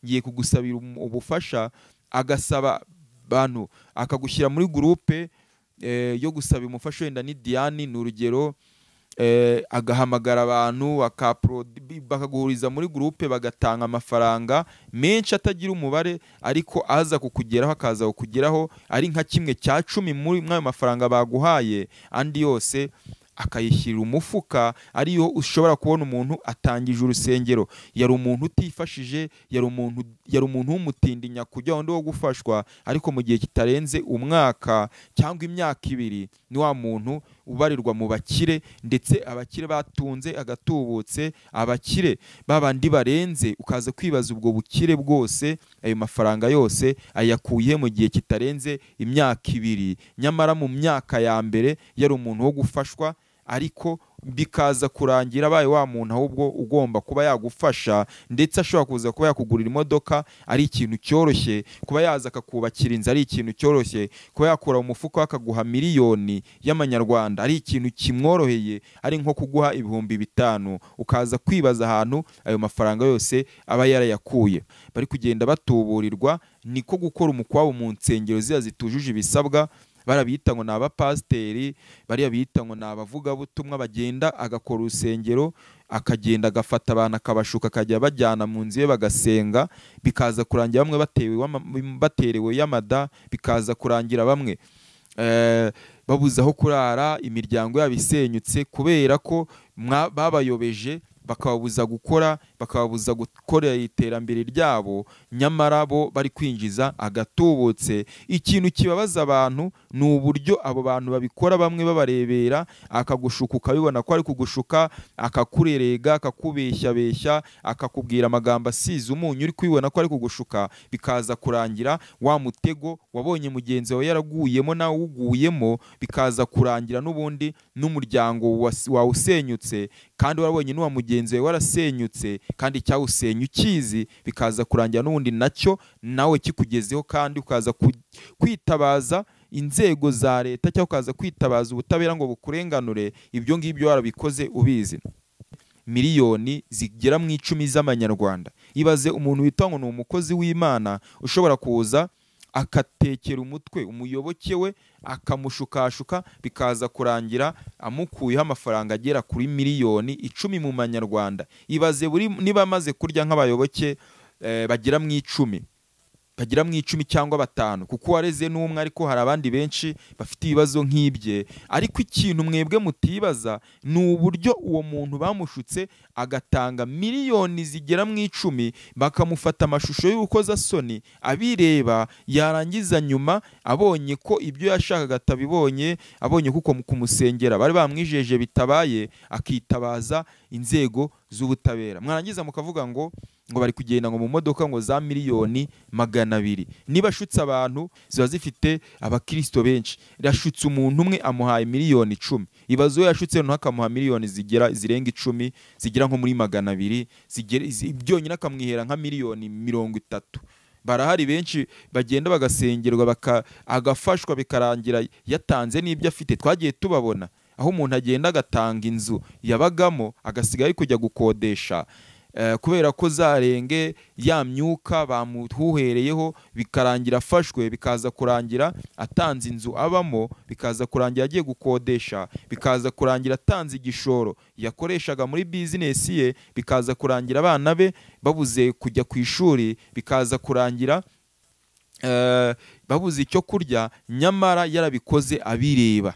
ngiye kugusabira ubufasha, agasaba bantu akagushyira muri groupe yo gusaba umufasha, wenda ni Diane ni urugero, agahamagara abantu bakaguhuriza muri groupe, bagatanga amafaranga menshi atagira umubare, ariko aza kukugeraho akaza kukugeraho ari nka 1/10 muri mwayo mafaranga baguhaye, andi yose akayishyira umufuka. Ariyo ushobora kubona umuntu atangije urusengero, yari umuntu utifashije, yari umuntu w'umutindinya kujya wundi wo gufashwa, ariko mu gihe kitarenze umwaka cyangwa imyaka 2 ni wa muntu ubarirwa mu bakire, ndetse abakire batunze agatubutse, abakire babandi barenze. Ukaza kwibaza ubwo bukire bwose, ayo mafaranga yose ayakuye mu gihe kitarenze imyaka 2, nyamara mu myaka ya mbere yari umuntu wo gufashwa, ariko bikaza kurangira abaye wa muntu ahubwo ugomba kuba yagufasha, ndetse ashobora kuza kuba yakugurira imodoka ari ikintu cyoroshye, kuba yaza akakubakira inzu ari ikintu cyoroshye, kuba yakura mu mufuka akaguha miliyoni y'amanyarwanda ari ikintu kimworoheye, ari nko kuguha 5,000. Ukaza kwibaza ahantu ayo mafaranga yose aba yarayakuye. Bari kugenda batuburirwa, niko gukora umukwabo mu nsengero zitujuje ibisabwa. Barabita ngo n'abapasteri, bari abita ngo n'abavugabutumwa, bagenda agakora urusengero, akagenda agafata abantu akabashuka, akajya bajyana mu nzu ye bagasenga, bikaza kurangira bamwe baterewe y'amada, bikaza kurangira bamwe babuze aho kurara, imiryango yabo isenyutse kubera ko babayobeje, bakababuza gukora, bakababuza gukorera iterambere ryabo, nyamara bo bari kwinjiza agatubutse. Ikintu kibabaza abantu ni uburyo abo bantu babikora, bamwe babarebera, akagushuka ukabibona ko ari kugushuka, akakurerega, akakubeshya, akakubwira amagambo asize umunyu, uri kwibona ko ari kugushuka, bikaza kurangira wa mutego wabonye mugenzi wawe yaraguyemo nawe uguyemo, bikaza kurangira n'ubundi n'umuryango wawusenyutse, kandi warabonye n'uwa mugenzi wawe warasenyutse, kandi cyawusenya ukizi, bikaza kurangira n'ubundi nacyo nawe kikugezeho, kandi ukaza kwitabaza inzego za leta cyangwa ukaza kwitabaza ubutabera ngo bukurenganure. Ibyo ngibyo warabikoze ubizi. Miliyoni zigera mu 10 z'amanyarwanda. Ibaze umuntu witwa ngo ni umukozi w'Imana ushobora kuza akatekera umutwe umuyoboke we, akamushukashuka, bikaza kurangira amukuyeho amafaranga agera kuri miliyoni 10 mu manyarwanda. Ibaze niba amaze kurya nk'abayoboke bagira mu 10 cyangwa 5, kuko wareze n'umwe, ariko hari abandi benshi bafite ibibazo nk'ibye. Ariko ikintu mwebwe mutibaza ni uburyo uwo muntu bamushutse agatanga miliyoni zigera mu 10, bakamufata amashusho y'urukozasoni abireba, yarangiza nyuma abonye ko ibyo yashakaga atabibonye, abonye kuko kumusengera bari bamwijeje bitabaye, akitabaza inzego z'ubutabera. Mwarangiza mukavuga ngo bari kugenda ngo mu modoka ngo za miliyoni 200. Niba ashutse abantu ziba zifite abakristo benshi, rashutse umuntu umwe amuhaye miliyoni 10. Ibazo yashutse no akamuha miliyoni zirenga 10, zigira nko muri 200, byonyine akamwihera nka miliyoni 30. Barahari benshi bagenda bagasengerwa, agafashwa, bikarangira yatanze n'ibyo afite. Twagiye tubabona aho umuntu agenda agatanga inzu yabagamo, agasigaye ari kujya gukodesha, kubera ko zarenge ya myuka bamuhuhereyeho, bikarangira afashwe, bikaza kurangira atanze inzu abamo, bikaza kurangira agiye gukodesha, bikaza kurangira atanze igishoro yakoreshaga muri business ye, bikaza kurangira abana be babuze kujya ku ishuri, bikaza kurangira babuze icyo kurya, nyamara yarabikoze abireba.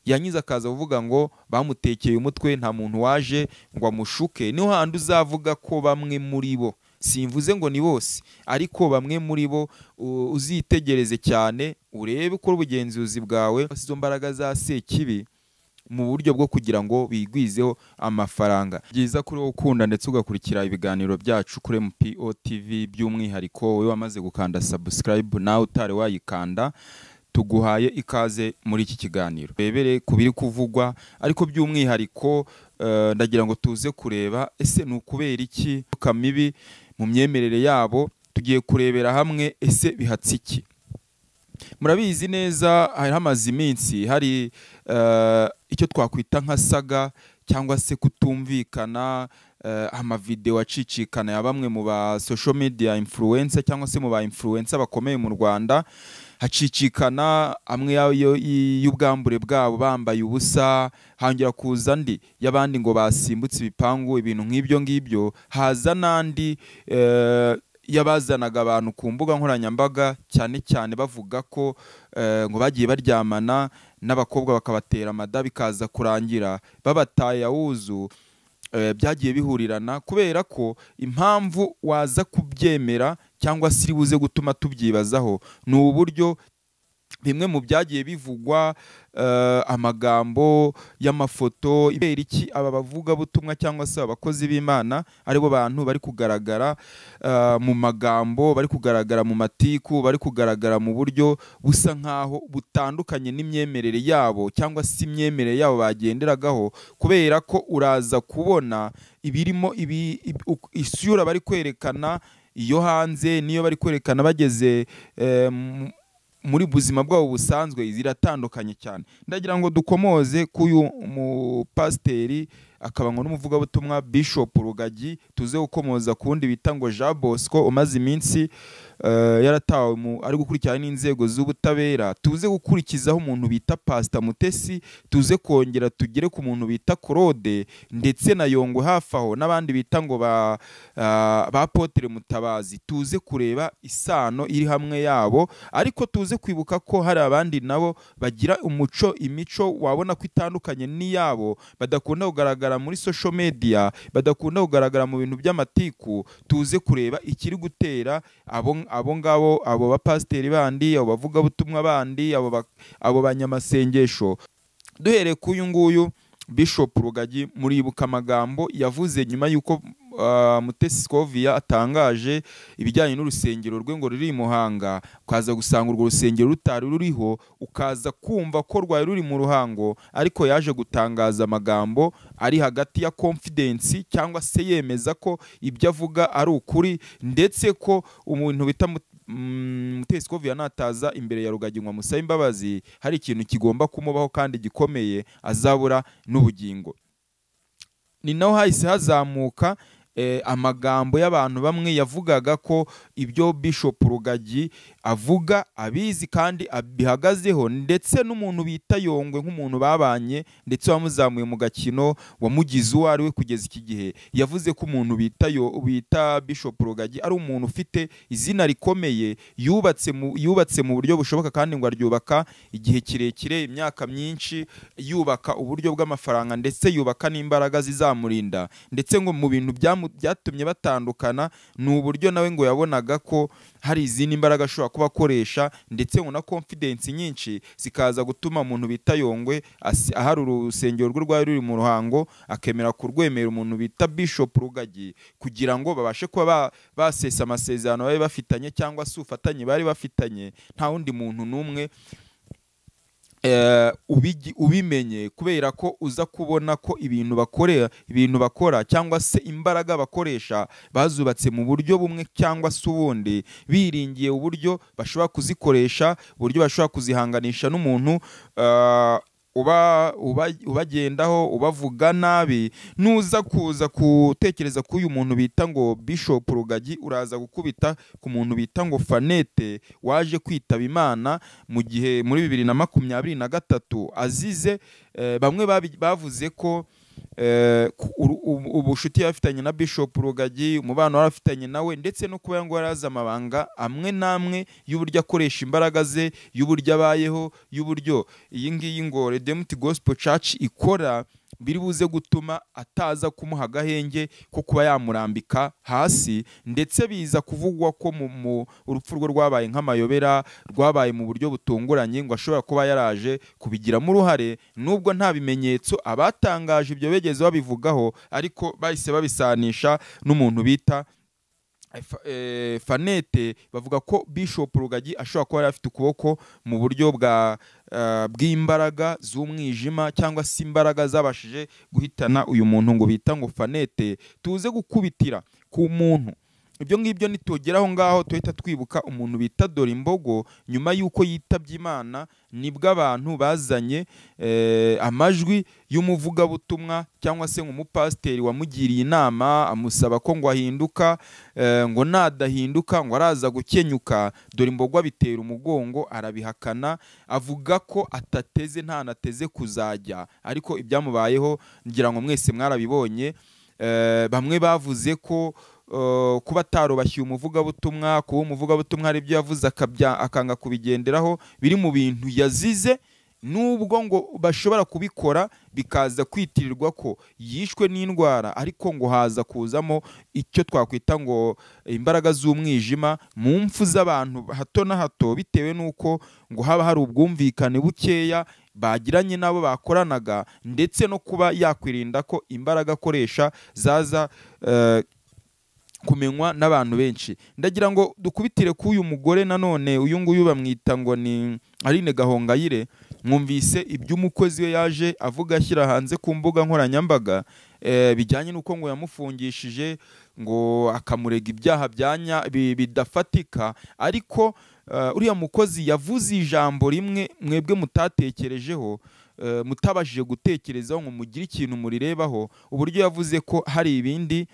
Yanyiza akaza uvuga ngo bamutekeye umutwe, nta muntu waje ngo amushuke. Niho handi uzavuga ko bamwe muri bo, simvuze ngo ni bose, ariko bamwe muri bo uzitegereze cyane, urebe ko ubugenzuzi bwawe izo mbaraga za sekibi mu buryo bwo kugira ngo bigwizeho amafaranga. Byiza kuri wowe ukunda ndetse ugakurikira ibiganiro byacu kuri MPO TV, by'umwihariko wowe wamaze gukanda subscribe, nawe utari wayikanda, tuguhaye ikaze muri iki kiganiro. Rebere kubiri kuvugwa, ariko by'umwihariko ndagira ngo tuze kureba ese ni ukubera iki kamibi mu myemerere yabo. Tugiye kurebera hamwe ese bihatse iki. Murabizi neza hari hamaze iminsi hari icyo twakwita nka saga cyangwa se kutumvikana amavideo acicikana ya bamwe mu ba social media influencer cyangwa se mu ba influencer bakomeye mu Rwanda, hacicikana amwe y'ubwambure bwabo bambaye ubusa, hongera kuza andi y'abandi ngo basimbutse ibipangu, ibintu nk'ibyo ngibyo. Haza n'andi yabazanaga abantu ku mbuga nkoranyambaga cyane cyane bavuga ko ngo bagiye baryamana n'abakobwa bakabatera amada, bikaza kurangira babataye awuzu. Byagiye bihurirana kubera ko impamvu waza kubyemera cyangwa se buze gutuma tubyibazaho ni uburyo bimwe mu byagiye bivugwa, amagambo y'amafoto, iki aba bavuga butumwa cyangwa se abakozi b'Imana aribo bantu bari kugaragara mu magambo, bari kugaragara mu matiku, bari kugaragara mu buryo busa nkaho butandukanye n'imyemerere yabo cyangwa se imyemerere yabo bagenderagaho, kubera ko uraza kubona ibirimo isura bari kwerekana iyo hanze niyo bari kwerekana bageze muri buzima bwabo busanzwe ziratandukanye cyane. Ndagira ngo dukomoze kuyu mupasiteri akaba ngo n'umuvugabutumwa Bishop Rugagi, tuze gukomoza kundi bita ngo Jean Bosco umaze iminsi yaratawe ari gukurikirana n'inzego z'ubutabera. Tuze gukurikizaho umuntu bita Pastor Mutesi, tuze kongera tugere ku muntu bita Claude ndetse na Yongo hafaho n'abandi bita ngo ba Apotre Mutabazi. Tuze kureba isano iri hamwe yabo, ariko tuze kwibuka ko hari abandi nabo bagira imico wabona ko itandukanye n'iyabo, badakunda kugaragara muri social media, badakunda kugaragara mu bintu by'amatiku. Tuze kureba ikiri gutera abo ngabo, abo bapasiteri bandi, abo bavuga butumwa bandi, abo banyamasengesho. Duhereye ku uyu nguyu Bishop Rugagi, muribuka amagambo yavuze nyuma yuko Mutesi Scovia atangaje ibijyanye n'urusengero rwe ngo ruri Muhanga, ukaza gusanga urwo rusengero rutari ruriho, ukaza kumva ko rwari ruri mu Ruhango, ariko yaje gutangaza amagambo ari hagati ya confidence cyangwa se yemeza ko ibyo avuga ari ukuri, ndetse ko umuntu bita Mutesi Scovia nataza imbere ya Rugagi ngo amusabe imbabazi, hari ikintu kigomba kumubaho kandi gikomeye, azabura n'ubugingo. Ni naho hahise hazamuka amagambo y'abantu bamwe yavugaga ko ibyo Bishop Rugagi avuga abizi kandi abihagazeho, ndetse n'umuntu bita Yongwe nk'umuntu babanye ndetse wamuzamuye mu gakino, wamugize uwo ari we kugeza iki gihe, yavuze ko umuntu bita Bishop Rugagi ari umuntu ufite izina rikomeye, yubatse mu buryo bushoboka kandi ngo aryubaka igihe kirekire, imyaka myinshi, yubaka uburyo bw'amafaranga ndetse yubaka n'imbaraga zizamurinda, ndetse ngo mu bintu byatumye batandukana ni uburyo nawe ngo yabonaga ko hari izindi imbaraga ashobora kuba akoresha, ndetse ngo na confidence nyinshi zikaza gutuma umuntu bita Yongwe ahari urusengero rwe rwari ruri mu Ruhango akemera kurwemera umuntu bita Bishop Rugagi, kugira ngo babashe kuba basesa amasezerano bari bafitanye cyangwa se ufatanye bari bafitanye, nta wundi muntu n'umwe ubimenye, kubera ko uza kubona ko ibintu bakora cyangwa se imbaraga bakoresha bazubatse mu buryo bumwe cyangwa se ubundi, biringiye uburyo bashobora kuzikoresha, uburyo bashobora kuzihanganisha n'umuntu ubagendaho ubavuga nabi. Nuza kuza gutekereza ko uyu muntu bita ngo Bishop Rugagi, uraza gukubita ku muntu bita ngo Fanete waje kwitaba Imana mu gihe muri 2023 azize bamwe bavuze ko ubushuti yafitanye na Bishop Rugagi, umubano warafitanye nawe, ndetse no kuba ngo yaraza amabanga amwe namwe y'uburyo akoresha imbaraga ze, y'uburyo abayeho, y'uburyo iyi ngiyi ngo Redeemed Gospel Church ikora, biri buze gutuma ataza kumuha agahenge ko kuba yamurambika hasi, ndetse biza kuvugwa ko mu urupfu rwe rwabaye nk'amayobera, rwabaye mu buryo butunguranye, ngo ashobora kuba yaraje kubigiramo uruhare, nubwo nta bimenyetso abatangaje ibyo begeze babivugaho, ariko bahise babisanisha n'umuntu bita Fanete, bavuga ko Bishop Rugagi ashobora kuba afite ukuboko mu buryo bw'imbaraga z'umwijima, cyangwa se imbaraga zabashije guhitana uyu muntu ngo bita ngo Fanete. Tuze gukubitira ku muntu ibyo ngibyo nitugeraho ngaho tuhita twibuka umuntu bita Dorimbogo. Nyuma y'uko yitabye Imana nibwo abantu bazanye amajwi y'umuvugabutumwa cyangwa se nk'umupasiteri wamugiriye inama amusaba ko ngo ahinduka, ngo nadahinduka ngo araza gukenyuka. Dorimbogo abitera umugongo arabihakana, avuga ko atateze ntanateze kuzajya, ariko ibyamubayeho ngira ngo mwese mwarabibonye. Bamwe bavuze ko kuba atarubashye umuvugabutumwa, kuba umuvugabutumwa hari ibyo yavuze akanga kubigenderaho, biri mu bintu yazize, nubwo ngo bashobora kubikora bikaza kwitirirwa ko yishwe n'indwara, ariko ngo haza kuzamo icyo twakwita ngo imbaraga z'umwijima mu mfu z'abantu hato na hato, bitewe n'uko ngo haba hari ubwumvikane bukeya bagiranye nabo bakoranaga, ndetse no kuba yakwirinda ko imbaraga akoresha zaza kumenywa n'abantu benshi. Ndagira ngo dukubitire ku uyu mugore nanone, uyu nguyu bamwita ngo ni Aline Gahongayire. Mwumvise iby'umukozi we yaje avuga ashyira hanze ku mbuga nkoranyambaga bijyanye n'uko ngo yamufungishije, ngo akamurega ibyaha bidafatika, ariko uriya mukozi yavuze ijambo rimwe mwebwe mutatekerejeho, mutabashije gutekerezaho ngo mugire ikintu murirebaho, uburyo yavuze ko hari ibindi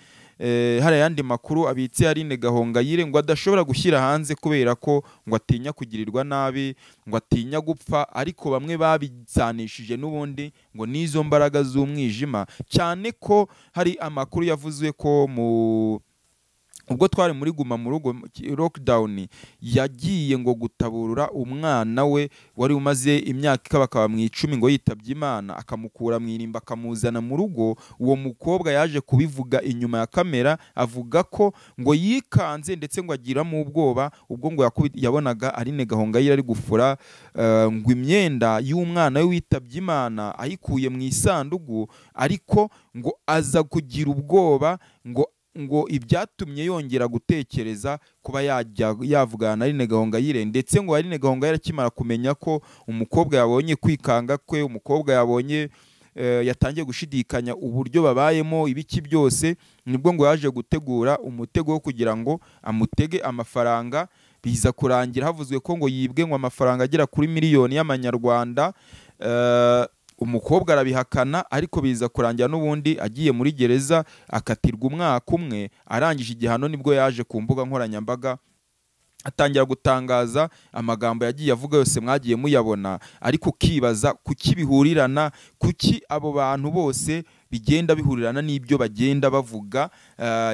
hari ayandi makuru abitse Aline Gahongayire ngo adashobora gushyira hanze kubera ko ngo atinya kugirirwa nabi, ngo atinya gupfa, ariko bamwe babizanishije n'ubundi ngo n'izo mbaraga z'umwijima, cyane ko hari amakuru yavuzwe ko ubwo twari muri Guma mu Rugo lockdown, yagiye ngo gutaburura umwana we wari umaze imyaka ikabakaba mu 10 ngo yitabye Imana, akamukura mu irimba akamuzana mu rugo. Uwo mukobwa yaje kubivuga inyuma ya kamera, avuga ko ngo yikanze ndetse ngo agira mu ubwoba ubwo ngo yabonaga Aline Gahongayire ari gufura ngo imyenda y'umwana we witabye Imana ayikuye mu isandugu, ariko ngo aza kugira ubwoba ngo ibyatumye yongera gutekereza kuba yavugana na Aline Gahongayire, ndetse ngo Aline Gahongayire akimara kumenya ko umukobwa yabonye kwikanga kwe, umukobwa yabonye yatangiye gushidikanya uburyo babayemo ibiki byose, nibwo ngo yaje gutegura umutego wo kugira ngo amutege amafaranga. Biza kurangira havuzwe ko ngo yibwe ngo amafaranga agera kuri miliyoni y'amanyarwanda. Umukobwa arabihakana, ariko biza kurangira n'ubundi agiye muri gereza akatirwa umwaka umwe. Arangije igihano nibwo yaje ku mbuga nkoranyambaga atangira gutangaza amagambo yagiye avuga yose mwagiye muyabona, ariko ukibaza kuki bihurirana, kuki abo bantu bose bigenda bihurirana n'ibyo bagenda bavuga,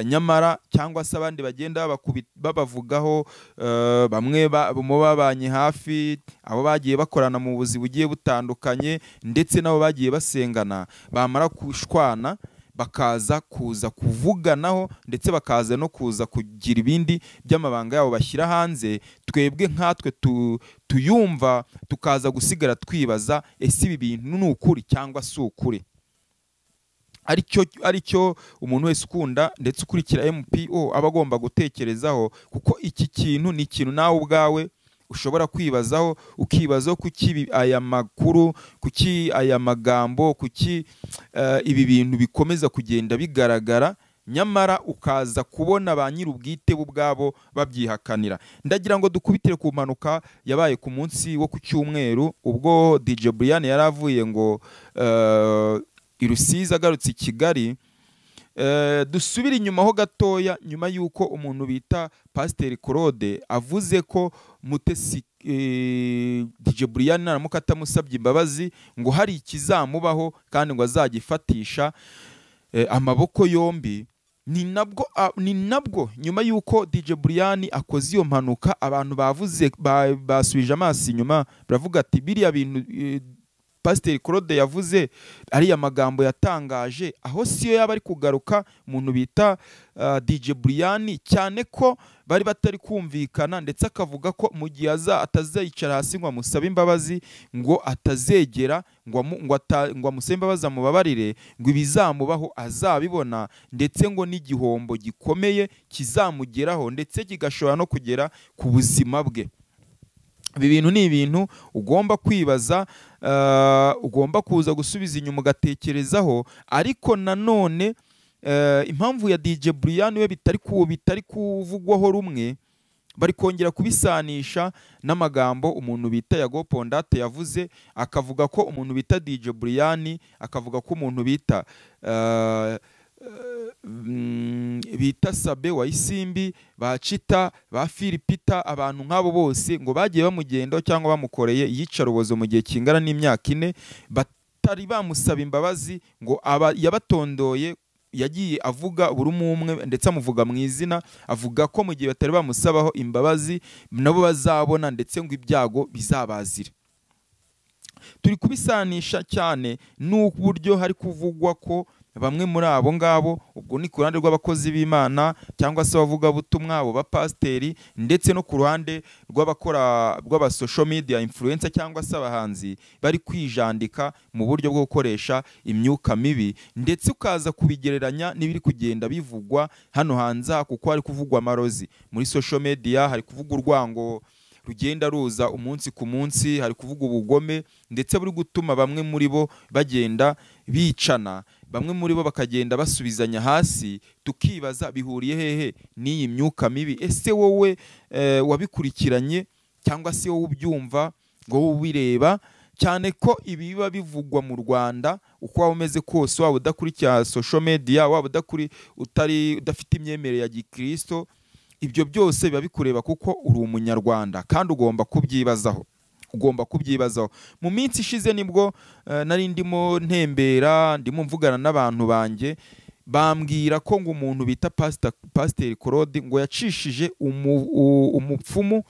nyamara cyangwa se abandi bagenda babavugaho, bamwe mu babanye hafi, abo bagiye bakorana mu buzi bugiye butandukanye, ndetse nabo bagiye basengana, bamara kushwana bakaza kuza kuvuganaho, ndetse bakaza no kuza kugira ibindi by'amabanga yabo bashyira hanze. Twebwe nkatwe tuyumva tukaza gusigara twibaza, ese ibi bintu ni ukuri cyangwa si ukuri? Aricyo umuntu wese ukunda ndetse ukurikira MPO aba agomba gutekerezaho, kuko iki kintu ni ikintu nawe ubwawe ushobora kwibazaho, ukibazaho kuki aya makuru, kuki aya magambo, kuki ibi bintu bikomeza kugenda bigaragara, nyamara ukaza kubona ba nyir'ubwite ubwabo babyihakanira. Ndagira ngo dukubitire ku mpanuka yabaye ku munsi wo ku cyumweru, ubwo DJ Brian yaravuye ngo i Rusizi agarutse i Kigali. Dusubire inyuma ho gatoya, nyuma y'uko umuntu bita Pasiteri Claude avuze ko Mutesi DJ Brian naramuka atamusabye imbabazi ngo hari ikizamubaho kandi ngo azagifatisha amaboko yombi. Ni nabwo nyuma y'uko DJ Brian akoze iyo mpanuka, abantu basubije amaso inyuma, baravuga ati biriya bintu Pasiteri Claude yavuze ariya magambo yatangaje, aho siyo yaba ari kugaruka umuntu bita DJ Brian, cyane ko bari batari kumvikana, ndetse akavuga ko mu gihe atazicara hasi ngo amusabe imbabazi, ngo atazegera ngo amusabe imbabazi amubabarire, ngo ibizamubaho azabibona, ndetse ngo n'igihombo gikomeye kizamugeraho, ndetse kigashobora no kugera ku buzima bwe. Ibi bintu ni ibintu ugomba kwibaza, ugomba kuza gusubiza inyuma ugatekerezaho, ariko nanone impamvu ya DJ Brian we bitari kuvugwaho rumwe, bari kongera kubisanisha n'amagambo umuntu bita Yago Pondate yavuze, akavuga ko umuntu bita DJ Brian, akavuga ko umuntu bita Sabe wa Isimbi, ba Chita, ba Philipita, abantu nk'abo bose ngo bagiye bamugenda cyangwa bamukoreye iyicarubozo mu gihe kingana n'imyaka 4, batari bamusaba imbabazi, ngo yabatondoye, yagiye avuga buri umwe ndetse amuvuga mu izina, avuga ko mu gihe batari bamusabaho imbabazi nabo bazabona ndetse ngo ibyago bizabazira. Turi kubisanisha cyane n'uburyo hari kuvugwa ko bamwe muri abo ngabo, ubwo ni ku ruhande rw'abakozi b'Imana cyangwa se bavuga butumwa, abo bapasteri, ndetse no ku ruhande rw'aba social media influencer cyangwa se abahanzi, bari kwijandika mu buryo bwo gukoresha imyuka mibi, ndetse ukaza kubigereranya n'ibiri kugenda bivugwa hano hanze, kuko hari kuvugwa amarozi muri social media, hari kuvugwa urwango rugenda ruza umunsi ku munsi, hari kuvuga ubugome, ndetse buri gutuma bamwe muri bo bagenda bicana, bamwe muri bo bakagenda basubizanya hasi, tukibaza bihuriye hehe n'iyi myuka mibi? Ese wowe wabikurikiranye cyangwa se wowe ubyumva ngo ubireba? Cyane ko ibi biba bivugwa mu Rwanda, uko waba umeze kose, waba udakurikira social media, waba udafite imyemerere ya Gikristo, ibyo byose biba bikureba kuko uri umunyarwanda kandi ugomba kubyibazaho. Mu minsi ishize nibwo nari ndimo ntembera, ndimo mvugana n'abantu banjye, bambwira ko ngo umuntu bita Pastor Claude ngo yacishije umupfumu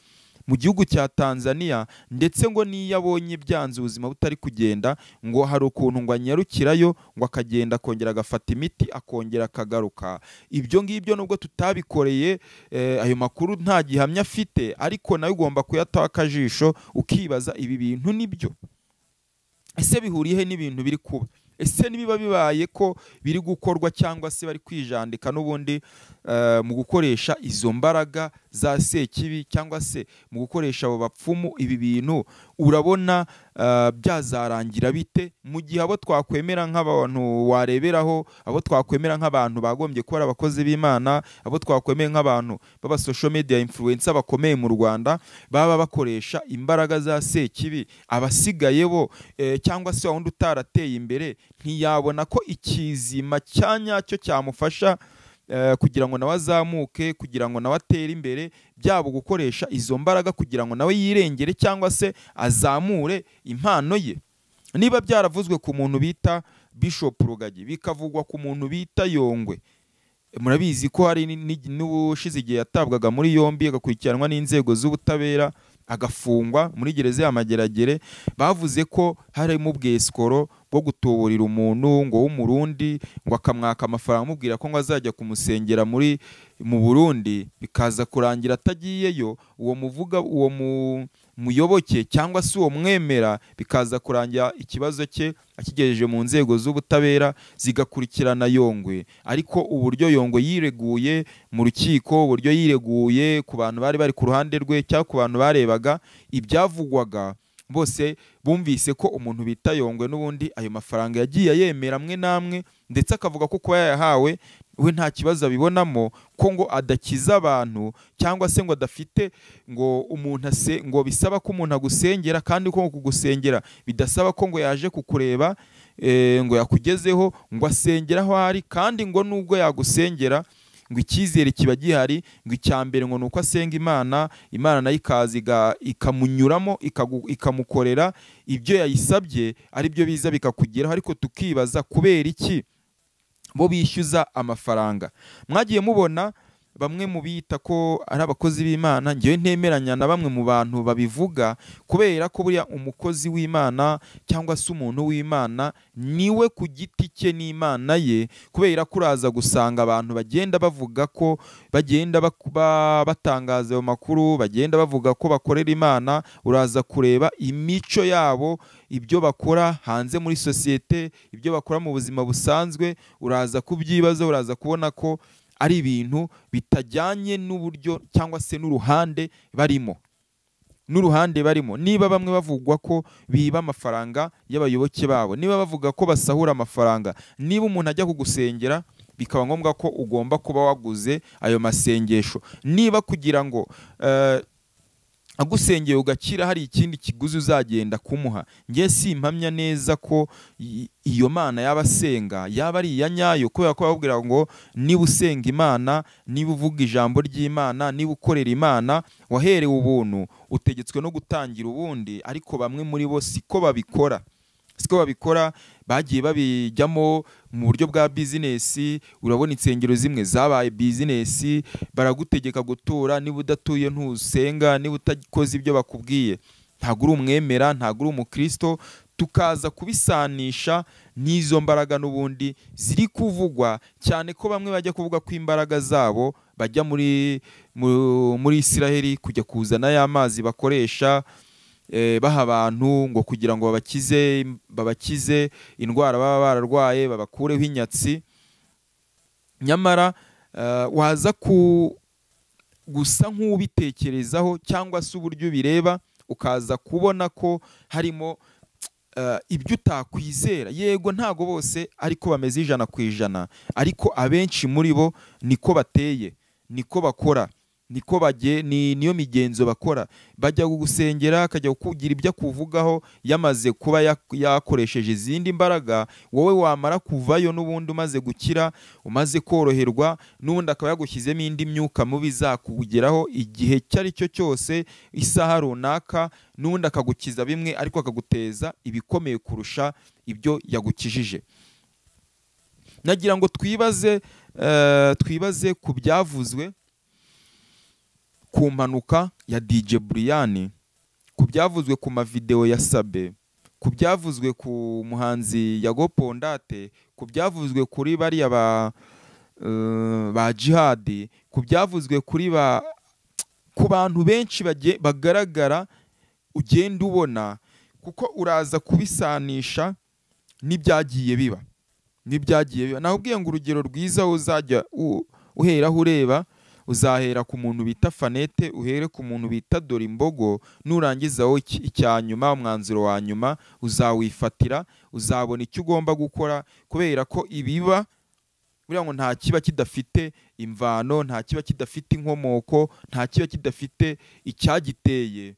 mu gihugu cya Tanzania, ndetse ngo niyo abonye byanze ubuzima butari kugenda, ngo hari ukuntu ngo anyarukirayo, ngo akagenda akongera agafata imiti akongera akagaruka. Ibyo ngibyo nubwo tutabikoreye, ayo makuru nta gihamya afite, ariko nawe ugomba kuyataho akajisho ukibaza ibi bintu nibyo? Ese bihuriye he n'ibintu biri kuba? Ese nibiba bibaye ko biri gukorwa cyangwa se bari kwijandika n'ubundi mu gukoresha izo mbaraga za sekibi, cyangwa se mu gukoresha abo bapfumu, ibi bintu urabona byazarangira bite? Mu gihe abo twakwemera nk'abantu wareberaho, abo twakwemera nk'abantu bagombye kuba abakozi b'Imana, abo twakwemera nk'abantu baba social media influencer bakomeye mu Rwanda, baba bakoresha imbaraga za sekibi, abasigaye bo cyangwa se wundi utarateye imbere ntiyabona ko ikizima cyanyacyo cyamufasha kugira ngo nawe azamuke, kugira ngo nawe atere imbere, byabo gukoresha izo mbaraga kugira ngo nawe yirengere cyangwa se azamure impano ye? Niba byaravuzwe ku muntu bita Bishop Rugagi, bikavugwa ku muntu bita Yongwe, murabizi ko hari n'ubushize igihe yatabwaga muri yombi agakurikiranwa n'inzego z'ubutabera, agafungwa muri gereza ya Mageragere, bavuze ko harimo ubwescoro bwo gutuburira umuntu ngo w'umurundi, ngo akamwaka amafaranga amubwira ko ngo azajya kumusengera mu Burundi, bikaza kurangira atagiyeyo, uwo muyoboke cyangwa se uwo mwemera, bikaza kurangira ikibazo cye akigejeje mu nzego z'ubutabera zigakurikirana Yongwe. Ariko uburyo Yongwe yireguye mu rukiko, uburyo yireguye ku bantu bari ku ruhande rwe cyangwa ku bantu barebaga ibyavugwaga, bose bumvise ko umuntu bita Yongwe n'ubundi ayo mafaranga yagiye yemera amwe namwe, ndetse akavuga ko kuba yayahawe we nta kibazo abibonamo, ko ngo adakiza abantu cyangwa se ngo adafite ngo umuntu ngo bisaba ko umuntu agusengera, kandi ko kugusengera bidasaba ko ngo yaje kukureba ngo yakugezeho, ngo asengera aho ari, kandi ngo nubwo yagusengera ngo icyizere kiba gihari, ngo icyambere ngo nuko asenga Imana, Imana nayo ikaza ikamunyuramo ikamukorera ibyo yayisabye, ari byo biza bikakugeraho. Ariko tukibaza kubera iki bo bishyuza amafaranga? Mwagiye mubona bamwe mu bita ko ari abakozi b'Imana, ngewe ntemeranya na bamwe mu bantu babivuga, kubera ko buriya umukozi w'Imana cyangwa se umuntu w'Imana niwe ku giti cye n'Imana ye, kubera ko uraza gusanga abantu bagenda bavuga ko bagenda batangaza ayo makuru, bagenda bavuga ko bakorera Imana, uraza kureba imico yabo, ibyo bakora hanze muri sosiyete, ibyo bakora mu buzima busanzwe, uraza kubyibaza, uraza kubona ko ari ibintu bitajyanye n'uburyo cyangwa se n'uruhande barimo. Niba bamwe bavugwa ko biba amafaranga y'abayoboke babo, niba bavuga ko basahura amafaranga, niba umuntu ajya kugusengera bikaba ngombwa ko ugomba kuba waguze ayo masengesho. Niba kugira ngo agusengeye ugakira hari ikindi kiguzi uzagenda kumuha, ngiye simpamya neza ko iyo mana y'abasenga yaba ari iya nyayo, kubera ko babwira ngo niba usenga Imana, niba uvuga ijambo ry'Imana, niba ukorera Imana, waherewe ubuntu, utegetswe no gutangira ubundi. Ariko bamwe muri bo siko babikora, bagiye babijyamo mu buryo bwa bizinesi. Urabona insengero zimwe zabaye bizinesi, baragutegeka gutura, niba udatuye ntusenga, niba utakoze ibyo bakubwiye ntabwo uri umwemera, ntabwo uri umukristo. Tukaza kubisanisha n'izo mbaraga n'ubundi ziri kuvugwa, cyane ko bamwe bajya kuvuga ko imbaraga zabo bajya muri Isiraheli kujya kuzana ya mazi bakoresha baha abantu ngo kugira ngo babakize indwara baba bararwaye, babakureho inyatsi. Nyamara waza gusa nk'ubitekerezaho cyangwa se uburyo bireba, ukaza kubona ko harimo ibyo utakwizera. Yego ntago bose ariko bameze 100%, ariko abenshi muri bo niko bateye, niko bakora, niyo migenzo bakora. Bajya gusengera, akajya kugira ibyo akuvugaho yamaze kuba yakoresheje izindi mbaraga. Wowe wamara kuvayo n'ubundi umaze gukira, umaze koroherwa, n'ubundi akaba yagushyizemo indi myuka mubi izakugeraho igihe cyari cyo cyose, isaha runaka, n'ubundi akagukiza bimwe ariko akaguteza ibikomeye kurusha ibyo yagukijije. Nagira ngo twibaze ku byavuzwe ku mpanuka ya DJ Brian, ku byavuzwe ku mavideo ya Sabe, ku byavuzwe ku muhanzi Yago Pondate, ku byavuzwe kuri bariya ba Jihad, ku byavuzwe ku bantu benshi bagaragara ugenda ubona, kuko uraza kubisanisha n'ibyagiye biba. Nahubwiye ngo urugero rwiza uzajya uheraho ureba, uzahera ku muntu bita Fanete, uhere ku muntu bita Dorimbogo, nurangizaho icyanyuma, umwanzuro wa nyuma uzawifatira, uzabona icyo ugomba gukora, kubera ko ibiba buriya ngo nta kiba kidafite imvano, nta kiba kidafite inkomoko, nta kiba kidafite icyagiteye.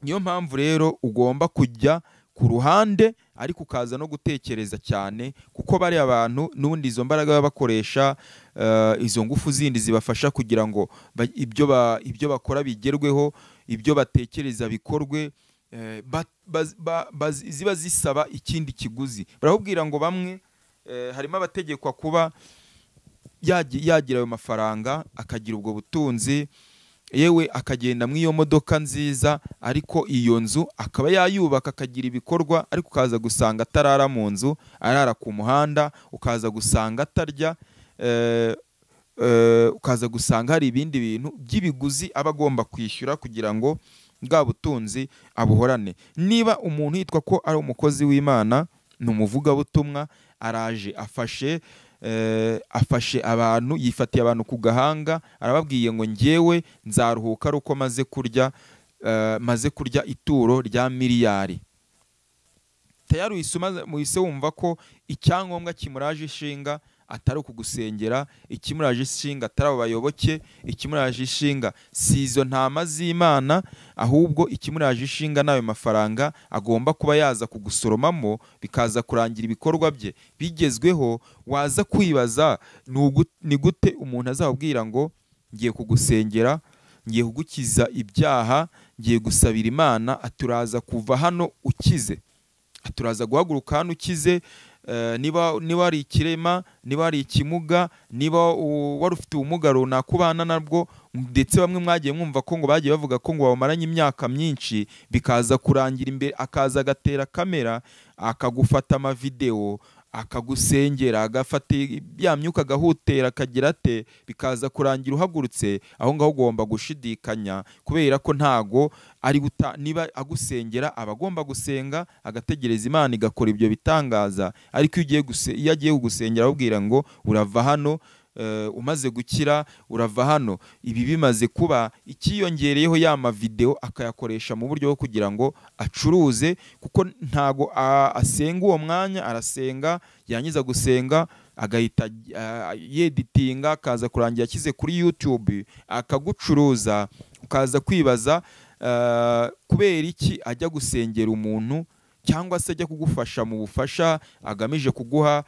Niyo mpamvu rero ugomba kujya ku ruhande ariko ukaza no gutekereza cyane, kuko bari abantu n'ubundi izo mbaraga bakoresha, izo ngufu zindi zibafasha kugira ngo ibyo bakora bigerweho, ibyo batekereza bikorwe, ziba zisaba ikindi kiguzi. Barahubwira ngo bamwe harimo abategekwa kuba yagira ayo mafaranga, akagira ubwo butunzi, yewe akagenda mu iyo modoka nziza, ariko iyo nzu akaba yayubaka, akagira ibikorwa, ariko ukaza gusanga atarara mu nzu, arara ku muhanda, ukaza gusanga atarya, ukaza gusanga hari ibindi bintu by'ibiguzi aba agomba kwishyura kugira ngo bwa butunzi abuhorane. Niba umuntu yitwa ko ari umukozi w'Imana, ni umuvugabutumwa, araje afashe abantu, yifatiye abantu ku gahanga, arababwiye ngo njyewe nzaruhuka ari uko maze kurya ituro rya miliyari. Tayari muhise wumva ko icyangombwa kimuraje ishinga atari ukugusengera, ikimuraje ishinga atari abo bayoboke, ikimuraje ishinga si izo ntama z'Imana, ahubwo ikimuraje ishinga n'ayo mafaranga agomba kuba yaza kugusoromamo, bikaza kurangira ibikorwa bye bigezweho. Waza kwibaza ni gute umuntu azabwira ngo ngiye kugusengera, ngiye kugukiza ibyaha, ngiye gusabira Imana, aturaza kuva hano ukize, aturaza guhaguruka hano ukize. Niba ari ikirema, niba ari ikimuga, niba wari ufite ubumuga runaka ubana nabwo, ndetse bamwe mwagiye mwumva ko ngo bagiye bavuga ko ngo bamaranye imyaka myinshi, bikaza kurangira imbere akaza agatera kamera, akagufata amavideo, akagusengera, agafata ya myuka agahutera, akagira ate, bikaza kurangira uhagurutse. Aho ngaho ugomba gushidikanya, kubera ko ntago ari niba agusengera aba agomba gusenga, agategereza Imana igakora ibyo bitangaza. Ariko iyo agiye kugusengera ababwira ngo urava hano, umaze gukira urava hano, ibi bimaze kuba, ikiyongereyeho ya mavideo akayakoresha mu buryo bwo kugira ngo acuruze, kuko ntago asenga uwo mwanya, arasenga, yangiza gusenga agahita yeditinga, akaza kurangira akize kuri YouTube akagucuruza, ukaza kwibaza kubera iki ajya gusengera umuntu cyangwa se ajya kugufasha mu bufasha agamije kuguha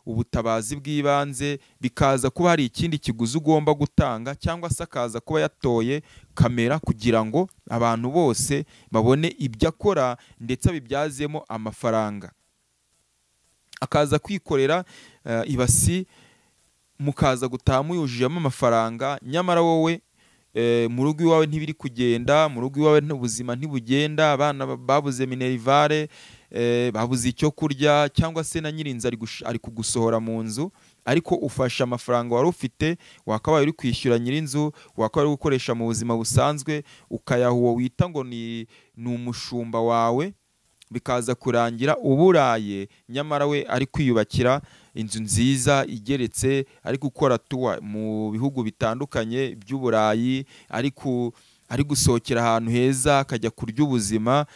ubutabazi bw'ibanze, bikaza kuba hari ikindi kiguzi ugomba gutanga, cyangwa se akaza kuba yatoye kamera kugira ngo abantu bose babone ibyo akora ndetse abibyazemo amafaranga. Akaza kwikorera ibasi mukaza gutaha muyujijemo amafaranga, nyamara wowe mu rugo iwawe ntibiri kugenda, mu rugo iwawe ubuzima ntibugenda, abana babuze minerivare, babuze icyo kurya, cyangwa se na nyirinzu ari kugusohora mu nzu, ariko ufasha amafaranga wari ufite wakabaye uri kwishyura nyirinzu, wakabaye uri gukoresha mu buzima busanzwe, ukayaha uwo wita ngo ni umushumba wawe, bikaza kurangira uburaye, nyamara we ari kwiyubakira inzu nziza igeretse, ari gukora tuwa mu bihugu bitandukanye by'Uburayi, ari gusohokera ahantu heza, akajya kurya ubuzima,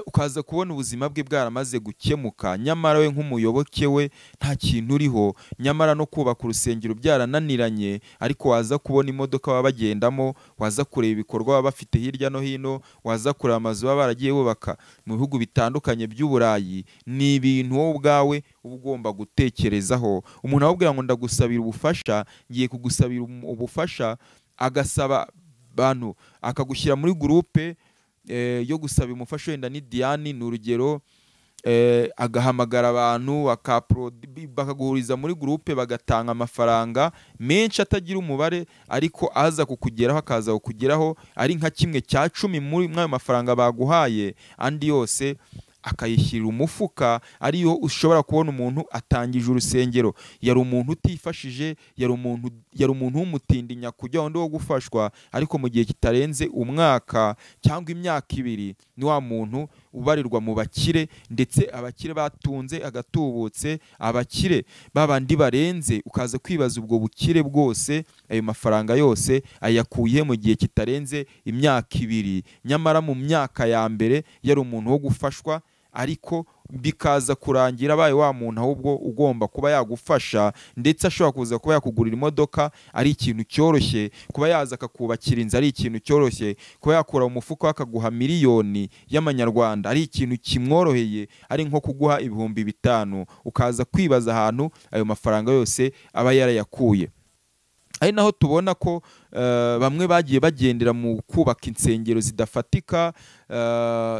ukaza kubona ubuzima bwe bwaramaze gukemuka, nyamara we nk'umuyoboke we nta kintu uriho, nyamara no kubaka urusengero byarananiranye, ariko waza kubona imodoka baba bagendamo, waza kureba ibikorwa baba bafite hirya no hino, waza kureba amazu baba baragiye bubaka mu bihugu bitandukanye by'Uburayi. Ni ibintu wowe ubwawe uba ugomba gutekerezaho. Umuntu akubwira ngo ndagusabira ubufasha, ngiye kugusabira ubufasha, agasaba bantu akagushyira muri groupe yo gusaba umufasha, wenda ni Diane ni urugero, agahamagara abantu bakaguhuriza muri groupe, bagatanga amafaranga menshi atagira umubare, ariko aza kukugeraho, akaza kukugeraho ari nka 1/10 muri ayo mafaranga baguhaye, andi yose akayishyirira umufuka. Ariyo ushobora kubona umuntu atangije urusengero, yari umuntu utifashije, yari umuntu w'umutindi nyakujya wundi wo gufashwa, ariko mu gihe kitarenze umwaka cyangwa imyaka 2 ni wa muntu ubarirwa mu bakire, ndetse abakire batunze agatubutse, abakire babandi barenze. Ukaza kwibaza ubwo bukire bwose, ayo mafaranga yose ayakuye mu gihe kitarenze imyaka 2, nyamara mu myaka ya mbere yari umuntu wo gufashwa, ariko bikaza kurangira abaye wa muntu ahubwo ugomba kuba yagufasha, ndetse ashobora kuza kuba yakugurira imodoka ari ikintu cyoroshye, kuba yaza akakubakira inzu ari ikintu cyoroshye, kuba yakura mu mufuka akaguha miliyoni y'amanyarwanda ari ikintu kimworoheye, ari nko kuguha 5,000. Ukaza kwibaza ahantu ayo mafaranga yose aba yarayakuye. Ari naho tubona ko bamwe bagiye bagendera mu kubaka insengero zidafatika,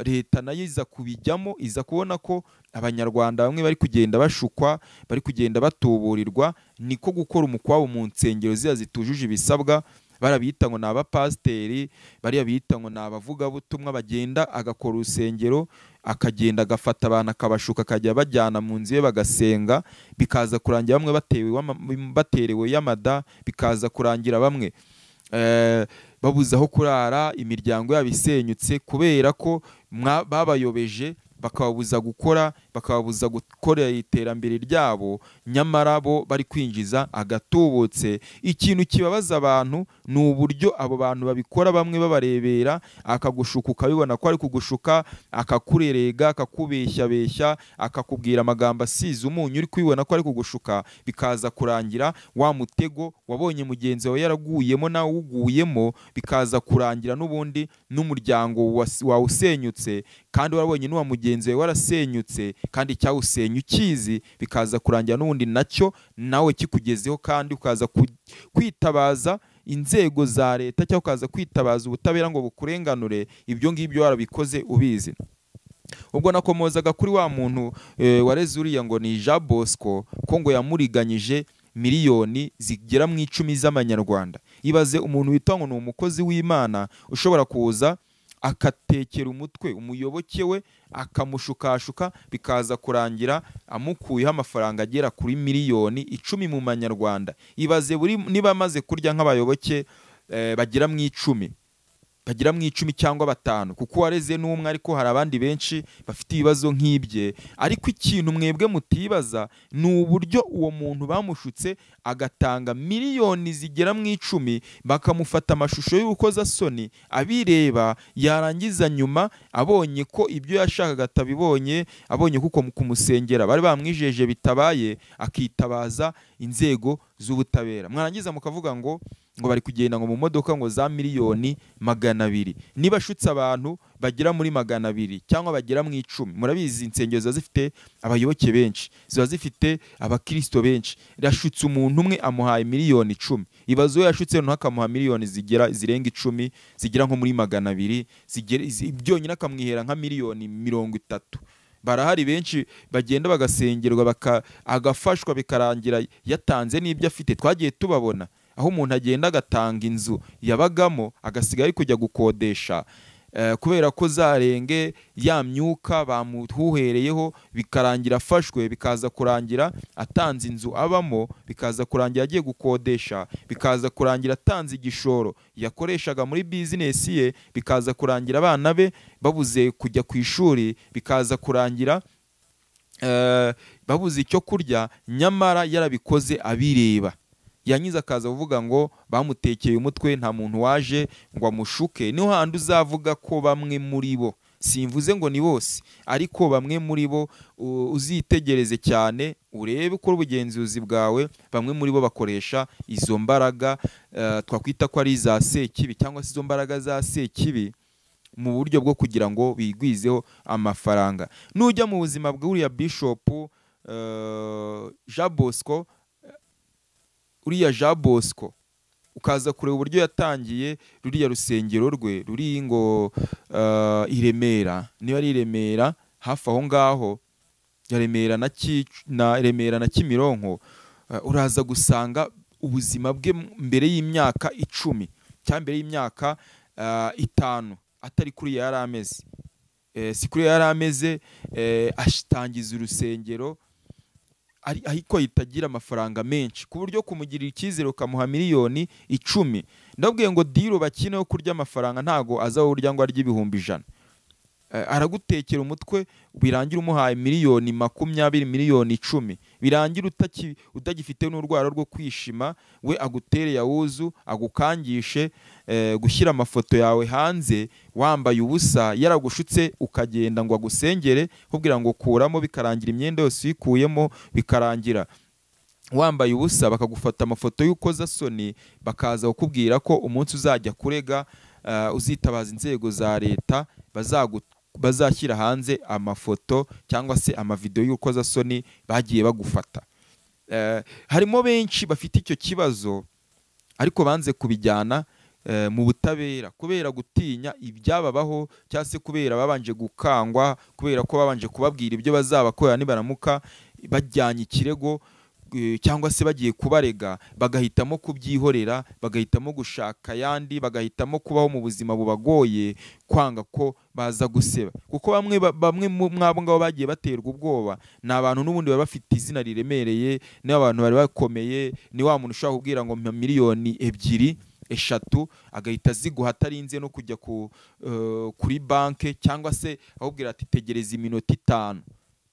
leta nayo iza kubijyamo, iza kubona ko abanyarwanda bamwe bari kugenda bashukwa, bari kugenda batuburirwa, niko gukora umukwabo mu nsengero ziya zitujuje ibisabwa. Barabita ngo n'abapasteri, bari bita ngo n'abavugabutumwa, bagenda agakora urusengero, akagenda agafata abantu akabashuka, akajya bajyana mu nzu ye bagasenga, bikaza kurangira bamwe baterewe y'amada, bikaza kurangira bamwe babuze aho kurara, imiryango yabo isenyutse, kubera ko babayobeje, bakababuza gukora iterambere ryabo, nyamara bo bari kwinjiza agatubutse. Ikintu kibabaza abantu ni uburyo abo bantu babikora, bamwe babarebera, akagushuka ukabibona ko ari kugushuka, akakurerega, akakubeshya, akakubwira amagambo asize umunyu, uri kubibona ko ari kugushuka, bikaza kurangira wa mutego wabonye mugenzi wawe yaraguyemo nawe uguyemo, bikaza kurangira n'ubundi n'umuryango wawusenyutse, kandi warabonye n'uwa mugenzi wawe warasenyutse, kandi cyawusenya ukizi, bikaza kurangira n'ubundi nacyo nawe kikugezeho, kandi ukaza kwitabaza inzego za leta, cyangwa ukaza kwitabaza ubutabera ngo bukurenganure. Ibyo ngibyo warabikoze ubizi. Ubwo nakomozaga kuri wa muntu wareze uriya ngo ni Jean Bosco, ko ngo yamuriganyije miliyoni zigera mu 10 z'amanyarwanda. Ibaze umuntu witwa ngo ni umukozi w'Imana, ushobora kuza akatekera umutwe umuyoboke we, akamushukashuka, bikaza kurangira amukuyeho amafaranga agera kuri miliyoni 10 mu manyarwanda. Ibaze niba amaze kurya nk'abayoboke bagera mu 10, bagira mu 10 cyangwa 5 kuko wareze n'umwe, ariko hari abandi benshi bafite ibibazo nk'ibye. Ariko ikintu mwebwe mutibaza ni uburyo uwo muntu bamushutse agatanga miliyoni zigera mu 10, bakamufata amashusho y'urukozasoni abireba, yarangiza nyuma abonye ko ibyo yashakaga atabibonye, abonye kuko kumusengera bari bamwijeje bitabaye, akitabaza inzego z'ubutabera. Mwarangiza mukavuga ngo bari kugenda ngo mu modoka ngo za miliyoni 200. Niba ashutse abantu bagera muri 200 cyangwa bagera mu 10, murabizi insengero ziba zifite abayoboke benshi, ziba zifite abakristo benshi. Rashutse umuntu umwe amuhaye miliyoni 10, ibazo yashutse no akamuha miliyoni zirenga 10, zigera nko muri 200, byonyine akamwihera nka miliyoni 30. Barahari benshi bagenda bagasengerwa agafashwa bikarangira yatanze n'ibyo afite. Twagiye tubabona aho umuntu agenda agatanga inzu yabagamo agasiga ari kujya gukodesha kubera ko zarenge ya myuka bamuhuhereyeho, bikarangira afashwe, bikaza kurangira atanze inzu abamo, bikaza kurangira agiye gukodesha, bikaza kurangira atanze igishoro yakoreshaga muri business ye, bikaza kurangira abana be babuze kujya ku ishuri, bikaza kurangira babuze icyo kurya, nyamara yarabikoze abireba. Yanyiza akaza kuvuga ngo bamutekeye umutwe, nta muntu waje ngo amushuke. Niho handi uzavuga ko bamwe muri bo, simvuze ngo ni bose, ariko bamwe muri bo uzitegereze cyane urebe uko ubugenzuzi bwawe, bamwe muri bo bakoresha izo mbaraga twakwita ko ari za sekibi, cyangwa se izo mbaraga za sekibi mu buryo bwo kugira ngo bigwizeho amafaranga. Nujya mu buzima bw'uriya Bishop Jean Bosco, uriya Jean Bosco ukaza kureba uburyo yatangiye ruriya rusengero rwe ruri ngo i Remera, niba ari Remera hafi aho ngaho ya Remera na Kimironko, uraza gusanga ubuzima bwe mbere y'imyaka 10 cyangwa mbere y'imyaka 5 atari kuri yari ameze, si kuri yari ameze, ashitangiza urusengero ariko yitagira amafaranga menshi ku buryo kumugirira icyizere ukamuha miliyoni 10. Ndabwiye ngo diro bakine yo kurya amafaranga ntago azaho urya ngo arya 100,000. Aragutekera umutwe, birangira umuhaye miliyoni 20, miliyoni 10, birangira utagifite n'urwara rwo kwishima, we agutere yawuzu, agukangishe gushyira amafoto yawe hanze wambaye ubusa, yaragushutse ukagenda ngo agusengere kubwira ngo kuramo, bikarangira imyenda yose uyikuyemo, bikarangira wambaye ubusa, bakagufata amafoto y'ukozasoni, bakaza kukubwira ko umunsi uzajya kurega uzitabaza inzego za leta, bazashyira hanze amafoto cyangwa se amavideo y'ukozasoni bagiye bagufata. Harimo benshi bafite icyo kibazo ariko banze kubijyana mu butabera kubera gutinya ibyababaho, cyangwa se kubera babanje gukangwa, kubera ko babanje kubabwira ibyo bazabakorera nibaramuka bajyanye ikirego, cyangwa se bagiye kubarega, bagahitamo kubyihorera, bagahitamo gushaka yandi, bagahitamo kubaho mu buzima bubagoye, kwanga ko baza guseba. Kuko bamwe mwabo ngabo bagiye baterwa ubwoba, ni abantu n'ubundi bari bafite izina riremereye, ni abantu bari bakomeye, ni wa muntu ushaka kubwira ngo miliyoni 2, 3 agahita ziguha atarinze no kujya kuri banke, cyangwa se ahubwira ati tegereza iminota 5,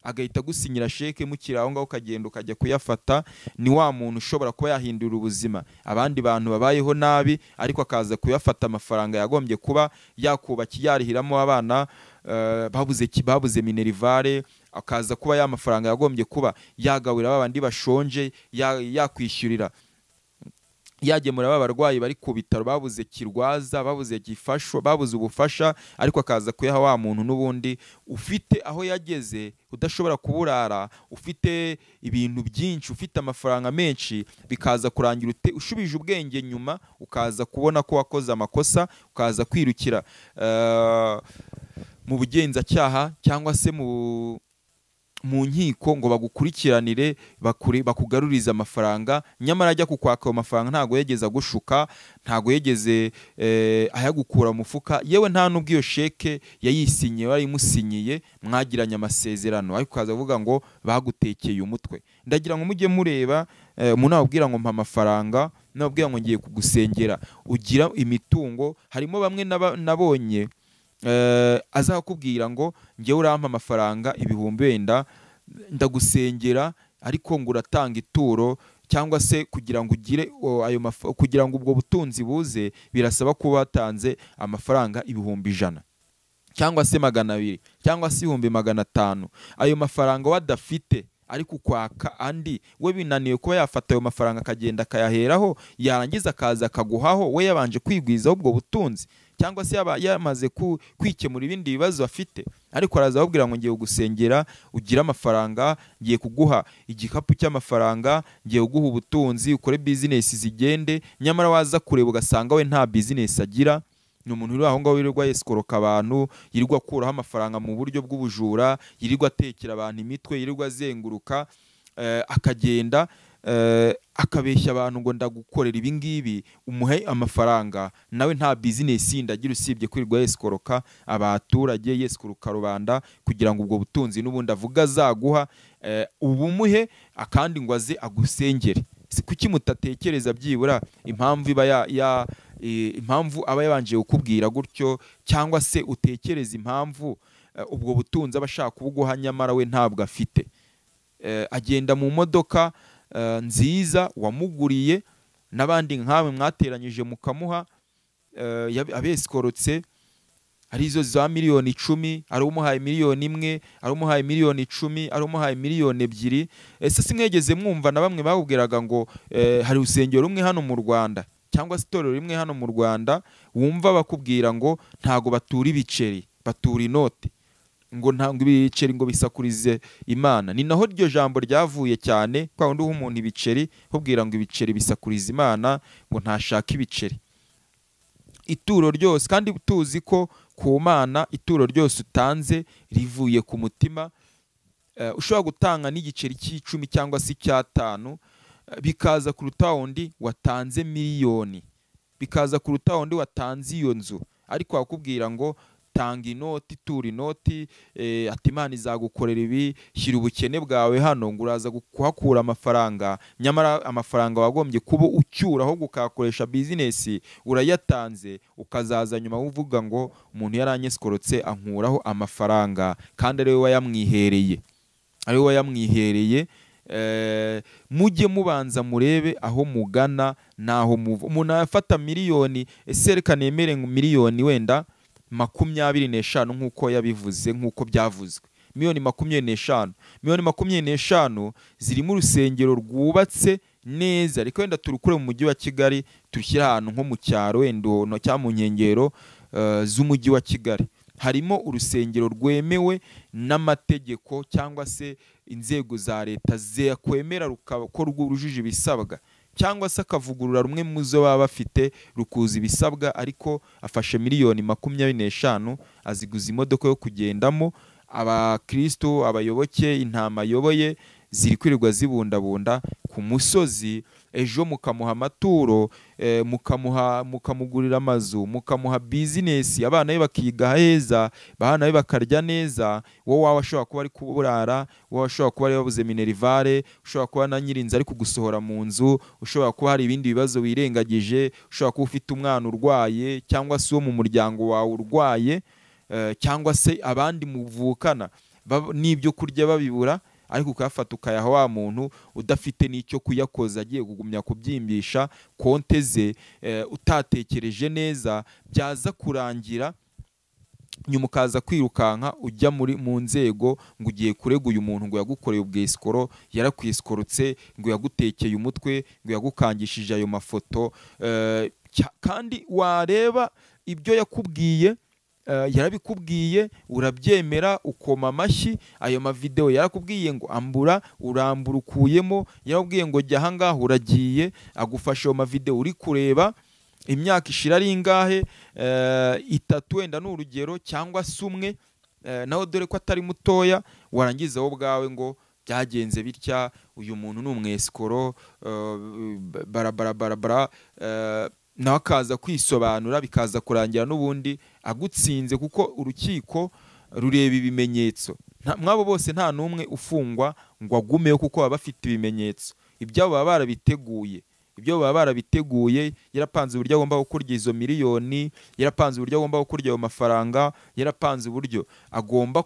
agahita gusinyira sheke mukira aho ngaho ukagenda ukajya kuyafata. Ni wa muntu ushobora kuba yahindura ubuzima abandi bantu babayeho nabi, ariko akaza kuyafata amafaranga yagombye kuba yakubaki yarihiramo abana babuze minerivare, akaza kuba ya mafaranga yagombye kuba yagawira babandi bashonje, yakwishyurira yagemura abarwayi bari ku bitaro babuze kirwaza, babuze gifasho, babuze ubufasha, ariko akaza kuyaha wa muntu n'ubundi ufite aho yageze, udashobora kuburara, ufite ibintu byinshi, ufite amafaranga menshi, bikaza kurangira ushubije ubwenge nyuma, ukaza kubona ko wakoze amakosa, ukaza kwirukira mu bugenzacyaha cyangwa se mu nkiko ngo bagukurikiranire bakugarurize amafaranga, nyamara ajya kukwaka ayo mafaranga ntago yegeza gushuka, ntago yegeze ayagukura mu mufuka, yewe nta nubwo iyo sheke yayisinye warimusinyiye mwagiranye amasezerano, ariko kaza kuvuga ngo bagutekeye umutwe. Ndagira ngo mujye mureba umuntu ababwira ngo mpa amafaranga nababwira ngo ngiye kugusengera ugira imitungo. Harimo bamwe nabonye azakubwira ngo ngewe urampa amafaranga ibihumbi wenda ndagusengera, ariko ngo uratanga ituro, cyangwa se kugira ngo ugire kugira ngo ubwo butunzi buze birasaba kuba watanze amafaranga ibihumbi 100 cyangwa se 200 cyangwa se 500. Ayo mafaranga wadafite ariko kwaka andi, we binaniye kuba yafata ayo mafaranga akagenda akayaheraho, yarangiza akaza akaguhaho we yabanje kwigwizaho ubwo butunzi, cyangwa se yamaze kwikemura ibindi bibazo afite. Ariko araza ababwira ngo ngiye gusengera ugira amafaranga, ngiye kuguha igikapu cy'amafaranga, ngiye kuguha ubutunzi ukore business zigende, nyamara waza kureba ugasanga we nta business agira. Ni umuntu uri aho ngaho wirirwa yeskoroka abantu, yirirwa akuraho amafaranga mu buryo bw'ubujura, yirirwa atekera abantu imitwe, yirirwa azenguruka akagenda akabeshya abantu ngo ndagukorera ibi ngibi umuhe amafaranga, nawe nta business ndagira usibye kwirirwa yeskoroka abaturage, yeskoroka rubanda, kugira ngo ubwo butunzi n'ubundi avuga azaguha ubumuhe akandi ngo aze agusengere. Kuki mutatekereza byibura impamvu iba impamvu aba yabanje kukubwira gutyo, cyangwa se utekereza impamvu ubwo butunzi abashaka kubuguha nyamara we ntabwo afite. Agenda mu modoka nziza wamuguriye, n'abandi nkawe mwateranyije mukamuha, abeskorotse arizo za miliyoni 10, ari umuhaye miliyoni 1, ari umuhaye miliyoni 10, ari umuhaye miliyoni 2. Ese simwegeze mwumva na bamwe bakubwiraga ngo hari urusengero rumwe hano mu Rwanda cyangwa se itorero rimwe hano mu Rwanda, wumva bakubwira ngo ntago batura ibiceri, batura inote, ngo ntango ibiceri ngo bisakurize Imana. Ni naho ryo jambo ryavuye cyane, kwa wundi umuntu ibiceri kubwira ngo ibiceri bisakurize Imana, ngo ntashaka ibiceri. Ituro ryose, kandi tuzi ko ku Mana ituro ryose utanze rivuye ku mutima, ushobora gutanga n'igiceri cy'10 cyangwa se cy'5 bikaza kuruta wundi watanze miliyoni, bikaza kuruta wundi watanze iyo nzu. Ariko wakubwira ngo tanga inoti, tura inoti, ati Imana izagukorera ibi, shyira ubukene bwawe hano, ngo uraza kuhakura amafaranga, nyamara amafaranga wagombye kuba ucyura aho gukakoresha business urayatanze, ukazaza nyuma uvuga ngo umuntu yaranyeskorotse ankuraho amafaranga, kandi ari we wayamwihereye, ari we wayamwihereye. Mujye mubanza murebe aho mugana naho muva. Umuntu afata miliyoni, ese reka nemere miliyoni wenda 25 nk'uko yabivuze, nk'uko byavuzwe, miliyoni 25. Miliyoni 25 ziri mu rusengero rwubatse neza, ariko wenda turukure mu mujyi wa Kigali, turushyira ahantu nko mu cyaro wenda no cyangwa mu nkengero z'umujyi wa Kigali. Harimo urusengero rwemewe n'amategeko cyangwa se inzego za leta zekwemera ko rwujuje ibisabwa, cyangwa se akavugurura rumwe mu zo baba bafite rukuza ibisabwa, ariko afashe miliyoni 25 aziguza imodoka yo kugendamo. Abakristo, abayoboke, intama ayoboye ziri kwirirwa zibundabunda ku musozi, ejo mukamuha amaturo, mukamugurira amazu, mukamuha business, abana be bakiga heza, abana be bakarya neza. Wowe wawe ashobora kuba ari kuburara, wowe ashobora kuba ari babuze minerivare, ushobora kuba na nyirinzi ari kugusohora mu nzu, ushobora kuba hari ibindi bibazo wirengagije, ushobora kuba ufite umwana urwaye, cyangwa se uwo mu muryango wawe urwaye, cyangwa se abandi muvukana n'ibyo kurya babibura, ariko ukafata ukayaha wa muntu udafite n'icyo kuyakoza, agiye kugumya kubyimbisha konte ze, utatekereje neza, byaza kurangira nyuma ukaza kwirukanka ujya mu nzego ngo ugiye kurega uyu muntu ngo yagukoreye ubweskoro, yarakwiskorotse, ngo yagutekeye umutwe, ngo yagukangishije ayo mafoto. Kandi wareba ibyo yakubwiye, yarabikubwiye urabyemera ukoma amashyi. Ayo mavideo yarakubwiye ngo ambura, urambura ukuyemo, yarabwiye ngo jya ahangaha uragiye, agufasha ayo mavideo uri kureba. Imyaka ishira ari ingahe? 3 wenda n'urugero, cyangwa se 1, naho dore ko atari mutoya, warangiza wowe bwawe ngo byagenze bitya, uyu muntu ni umweskoro, barabara, nawe akaza kwisobanura, bikaza kurangira n'ubundi agutsinze, kuko urukiko rureba ibimenyetso. Mwabo bose nta numwe ufungwa ngo agumeyo kuko baba bafite ibimenyetso. Ibyabo baba barabiteguye, ibyo baba barabiteguye, yarapanze uburyo agomba gukurya izo miliyoni, yarapanze uburyo agomba gukurya ayo mafaranga, yarapanze uburyo agomba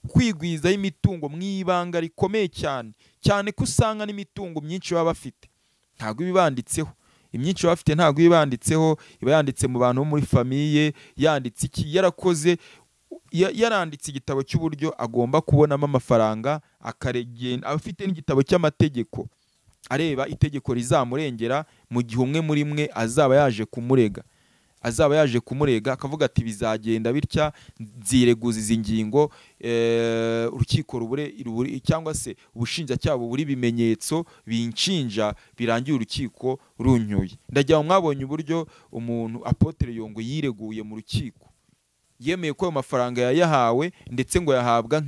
kwigwizaho imitungo mu ibanga rikomeye cyane cyane ko usanga n'imitungo myinshi baba bafite ntabwo ibibanditseho, imyinshi baba bafite ntabwo ibibanditseho, iba yanditse mu bantu bo muri famiye, yanditse iki, yarakoze yaranditse igitabo cy'uburyo agomba kubonamo amafaranga, akaregenda afite n'igitabo cy'amategeko areba itegeko rizamurengera mu gihe umwe muri mwe azaba yaje kumurega akavuga ati bizagenda bitya, nzireguza izi ngingo, urukiko cyangwa se ubushinjacyaha buri bimenyetso binshinja birangiye urukiko runyuye. Ndagira ngo mwabonye uburyo umuntu Apotre Yongo yireguye mu rukiko, yemeye ko ayo mafaranga yayahawe ndetse ngo yahabwa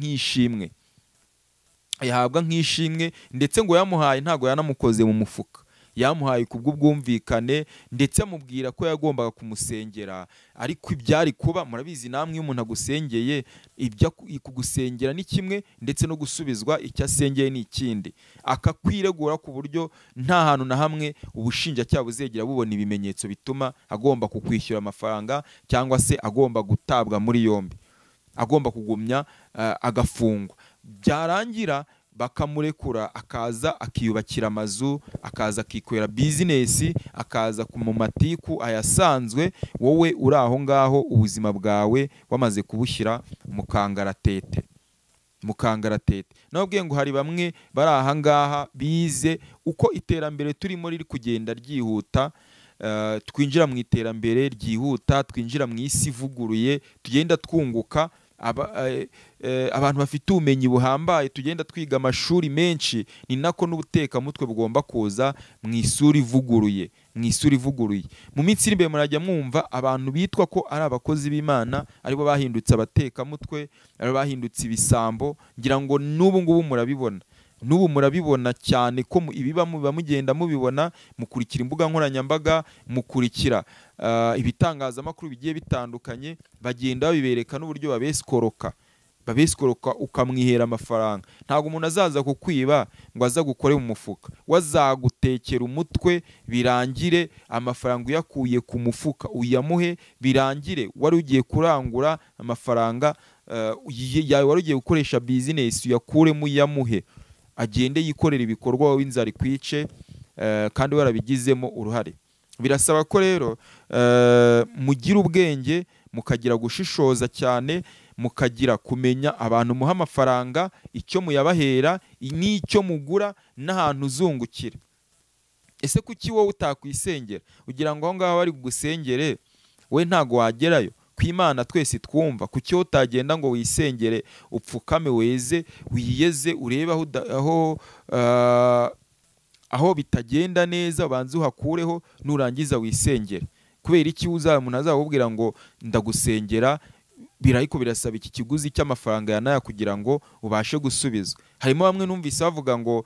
nk'ishimwe, ndetse ngo yamuhaye ntago yanamukoze mu mufuka, yamuhaye kubw'ubwumvikane, ndetse amubwira ko yagombaga kumusengera. Ariko ibyari kuba murabizi namwe, iyo umuntu agusengeye, ibyo kugusengera ni kimwe ndetse no gusubizwa icyo asengeye ni ikindi, akakwiregura ku buryo nta hantu na hamwe ubushinjacyaha buzegera bubona ibimenyetso bituma agomba kukwishyura amafaranga cyangwa se agomba gutabwa muri yombi, agomba kugumya agafungwa. Byarangira bakamurekura, akaza akiyubakira amazu, akaza akikorera bizinesi, akaza mu matiku ayasanzwe, wowe uri aho ngaho ubuzima bwawe wamaze kubushyira mu kangaratete. Nababwiye ngo hari bamwe bari aha ngaha bize uko iterambere turimo riri kugenda ryihuta, twinjira mu iterambere ryihuta, twinjira mu isi ivuguruye, tugenda twunguka, abantu bafite ubumenyi buhambaye, tugenda twiga amashuri menshi, ni nako n'ubutekamutwe bugomba kuza mu isuri ivuguruye. Mu minsi iri imbere murajya mwumva abantu bitwa ko ari abakozi b'Imana aribo bahindutse abatekamutwe, aribo bahindutse ibisambo. Ngira ngo n'ubu ngubu murabibona cyane ko ibiba mugenda mubibona, mukurikira imbuga nkoranyambaga, mukurikira ibitangazamakuru bigiye bitandukanye, bagenda babibereka n'uburyo babesikoroka ukamwihera amafaranga. Ntabwo umuntu azaza kukwiba ngo aza gukore mu mufuka, wazagutekera umutwe birangire amafaranga uyakuye ku mufuka uyamuhe, birangire wari ugiye kurangura amafaranga yawe, wari ugiye gukoresha bizinesi uyakuremo uyamuhe, agende yikorera ibikorwa wowe inzara ikwice kandi warabigizemo uruhare. Birasaba ko rero mugira ubwenge, mukagira gushishoza cyane, mukagira kumenya abantu muha amafaranga, icyo muyabahera n'icyo mugura n'ahantu uzungukira. Ese kuki wowe utakwisengera ugira ngo aho ngaho bari kugusengere we ntago wagerayo? Kw'Imana twese twumva, kuki utagenda ngo wisengere, upfukame, weze, wiyeze, urebe aho bitagenda neza, ubanze uhakureho, nurangiza wisengere. Kubera iki umuntu azakubwira ngo ndagusengera, ariko birasaba iki kiguzi cy'amafaranga yanaya kugira ngo ubashe gusubizwa. Harimo bamwe numvise bavuga ngo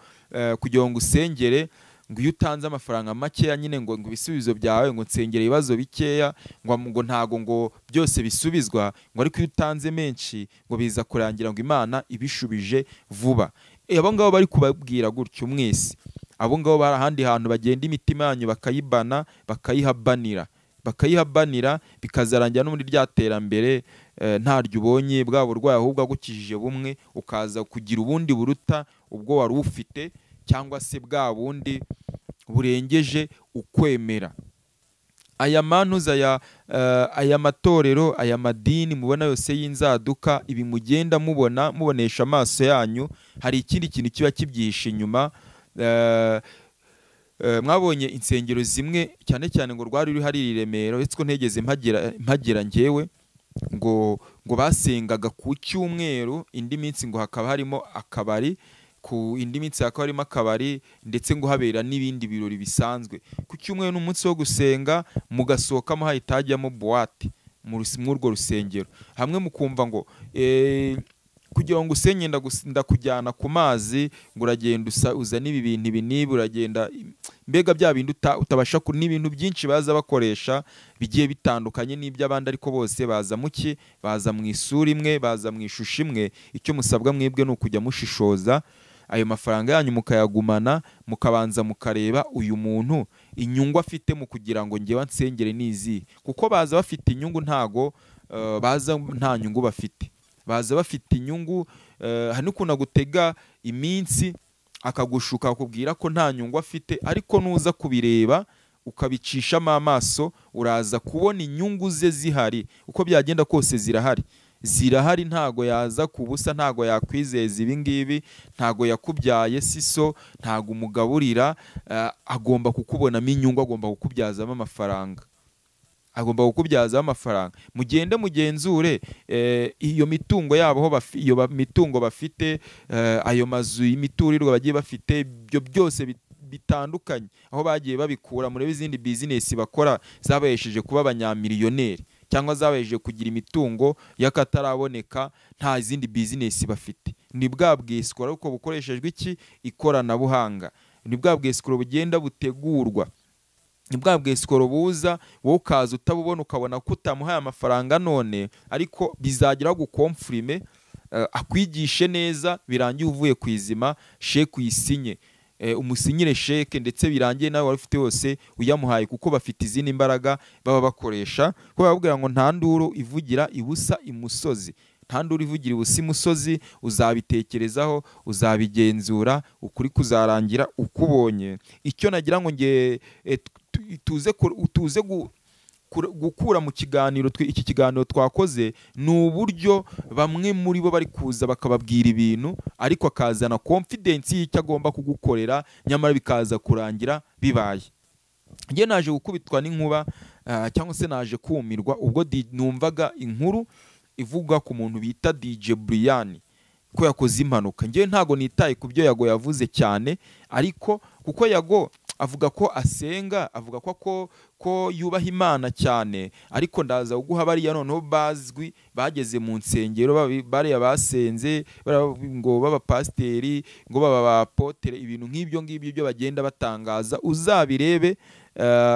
kugira ngo usengere, ngo iyo utanze amafaranga makeya nyine ngo ibisubizo byawe, ngo nsengere ibibazo bikeya, ngo ntago ngo byose bisubizwa, ngo ariko iyo utanze menshi ngo biza kurangira ngo Imana ibishubije vuba. Abo ngabo bari kubabwira gutyo mwese, abo ngabo bari ahandi hantu bagenda imitima yanyu bakayihabanira, bikazarangira no muri rya terambere ntaryo ubonye, bwa burwayi ahubwo agukijije bumwe, ukaza kugira ubundi buruta ubwo wari ufite, cyangwa se bwa bundi burengeje ukwemera. Aya mantuza aya matorero, aya madini mubona yose y'inzaduka, ibi mugenda mubonesha amaso yanyu, hari ikindi kintu kiba kibyihishe inyuma. Mwabonye insengero zimwe cyane cyane ngo rwari ruri hari i Remera, uretse ko ntegeze mpagera njyewe, ngo basengaga ku cyumweru, indi minsi ngo hakaba harimo akabari, ku indi minsi hakaba harimo akabari, ndetse ngo habera n'ibindi birori bisanzwe. Ku cyumweru n'umunsi wo gusenga, mugasohokamo hahita hajyamo buwate muri urwo rusengero. Hamwe mukumva ngo kugira ngo usenye ndakujyana ku mazi, ngo uragenda uzana ibi bintu ibi nibi, uragenda mbega bya bintu utabasha n'ibintu byinshi baza bakoresha bigiye bitandukanye n'iby'abandi, ariko bose baza baza mu isura imwe, baza mu ishusho imwe. Icyo musabwa mwebwe ni ukujya mushishoza, ayo mafaranga yanyu mukayagumana, mukabanza mukareba uyu muntu inyungu afite mu kugira ngo ngewe nsengere nizi, kuko baza bafite inyungu, ntago baza nta nyungu bafite, baza bafite inyungu. Hani kuna gutega iminsi akagushuka akubwira ko nta nyungu afite, ariko nuza kubireba ukabicishamo amaso uraza kubona inyungu ze zihari, uko byagenda kose zirahari, ntago yaza kubusa, ntago yakwizeza ibi ngibi, ntago yakubyaye siso, ntago umugaburira, agomba kukubonamo inyungu, agomba kukubyazamo amafaranga, mugende mugenzure iyo mitungo yabo, iyo mitungo bafite, ayo mazu y'imiturirwa bagiye bafite, ibyo byose bitandukanye aho bagiye babikura, murebe izindi business bakora zabahesheje kuba abanyamiliyoneri, cyangwa zabahesheje kugira imitungo y'akataraboneka, nta izindi business bafite. Ni bwa bwesikoro uko bukoreshejwe iki, ikoranabuhanga, ni bwa bwesikoro bugenda butegurwa, ni bwa bwesikoro buza wowe ukaza utabubona, ukabona ko utamuhaye amafaranga none, ariko bizagira gukomfirime, akwigishe neza, birangiye uvuye ku izima, sheke uyisinye, umusinyire sheke, ndetse birangiye nawe wari ufite yose uyamuhaye, kuko bafite izindi imbaraga baba bakoresha, kuko bababwira ngo nta nduru ivugira ibusa imusozi, nta nduru ivugira ibusa imusozi. Uzabitekerezaho, uzabigenzura, ukuri kuzarangira ukubonye. Icyo nagira ngo tuze gukura mu kiganiro, iki kiganiro twakoze, ni uburyo bamwe muri bo bari kuza bakababwira ibintu, ariko akazana confidence y'icyo agomba kugukorera, nyamara bikaza kurangira bibaye. Nge naje gukubitwa n'inkuba, cyangwa se naje kumirwa ubwo numvaga inkuru ivuga ku muntu bita DJ Brian ko yakoze impanuka. Nge ntago nitaye ku byo Yago yavuze cyane, ariko kuko Yago avuga ko asenga, avuga ko yubaha Imana cyane, ariko ndaza guha bariya noneho bazwi, bageze mu nsengero, bariya basenze, ngo baba pasteri, ngo baba apotere, ibintu nk'ibyo ngibyo byo bagenda batangaza, uzabirebe,